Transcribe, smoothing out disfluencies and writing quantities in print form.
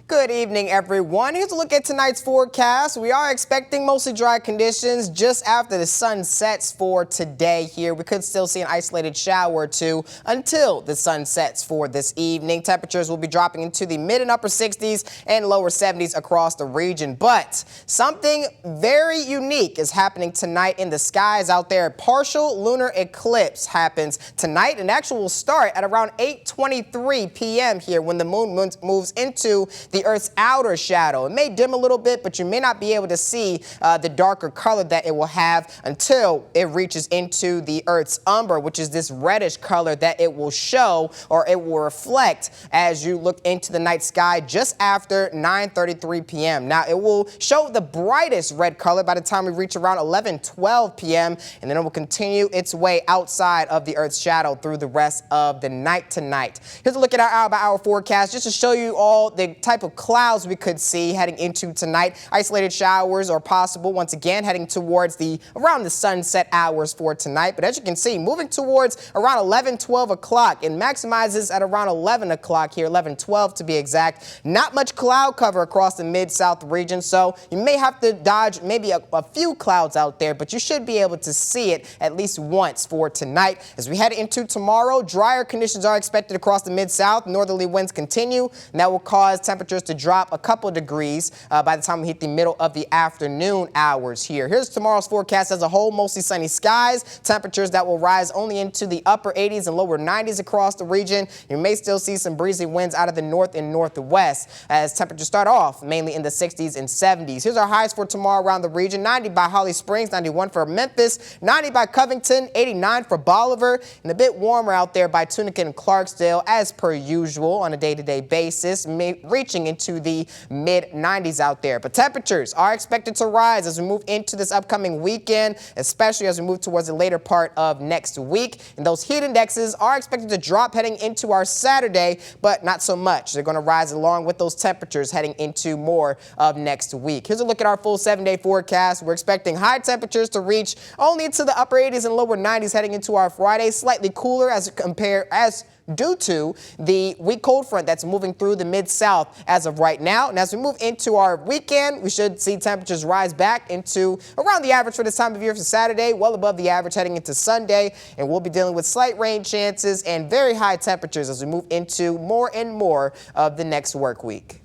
Good evening, everyone. Here's a look at tonight's forecast. We are expecting mostly dry conditions just after the sun sets for today here. We could still see an isolated shower or two until the sun sets for this evening. Temperatures will be dropping into the mid and upper 60s and lower 70s across the region. But something very unique is happening tonight in the skies out there. Partial lunar eclipse happens tonight and actually will start at around 8:23 p.m. here when the moon moves into the Earth's outer shadow. It may dim a little bit, but you may not be able to see the darker color that it will have until it reaches into the Earth's umber, which is this reddish color that it will show or it will reflect as you look into the night sky just after 9:33 p.m. Now, it will show the brightest red color by the time we reach around 11:12 p.m., and then it will continue its way outside of the Earth's shadow through the rest of the night tonight. Here's a look at our hour-by-hour forecast just to show you all the type of clouds we could see heading into tonight. Isolated showers are possible once again heading towards around the sunset hours for tonight. But as you can see, moving towards around 11-12 o'clock and maximizes at around 11 o'clock here, 11-12 to be exact. Not much cloud cover across the mid-south region, so you may have to dodge maybe a few clouds out there, but you should be able to see it at least once for tonight. As we head into tomorrow, drier conditions are expected across the mid-south. Northerly winds continue, and that will cause temperatures to drop a couple degrees by the time we hit the middle of the afternoon hours here. Here's tomorrow's forecast as a whole. Mostly sunny skies. Temperatures that will rise only into the upper 80s and lower 90s across the region. You may still see some breezy winds out of the north and northwest as temperatures start off mainly in the 60s and 70s. Here's our highs for tomorrow around the region. 90 by Holly Springs, 91 for Memphis, 90 by Covington, 89 for Bolivar, and a bit warmer out there by Tunica and Clarksdale as per usual on a day-to-day basis, reaching into the mid-90s out there. But temperatures are expected to rise as we move into this upcoming weekend, especially as we move towards the later part of next week. And those heat indexes are expected to drop heading into our Saturday, but not so much. They're going to rise along with those temperatures heading into more of next week. Here's a look at our full 7-day forecast. We're expecting high temperatures to reach only into the upper 80s and lower 90s heading into our Friday, slightly cooler due to the weak cold front that's moving through the mid-south as of right now. And as we move into our weekend, we should see temperatures rise back into around the average for this time of year for Saturday, well above the average heading into Sunday. And we'll be dealing with slight rain chances and very high temperatures as we move into more and more of the next work week.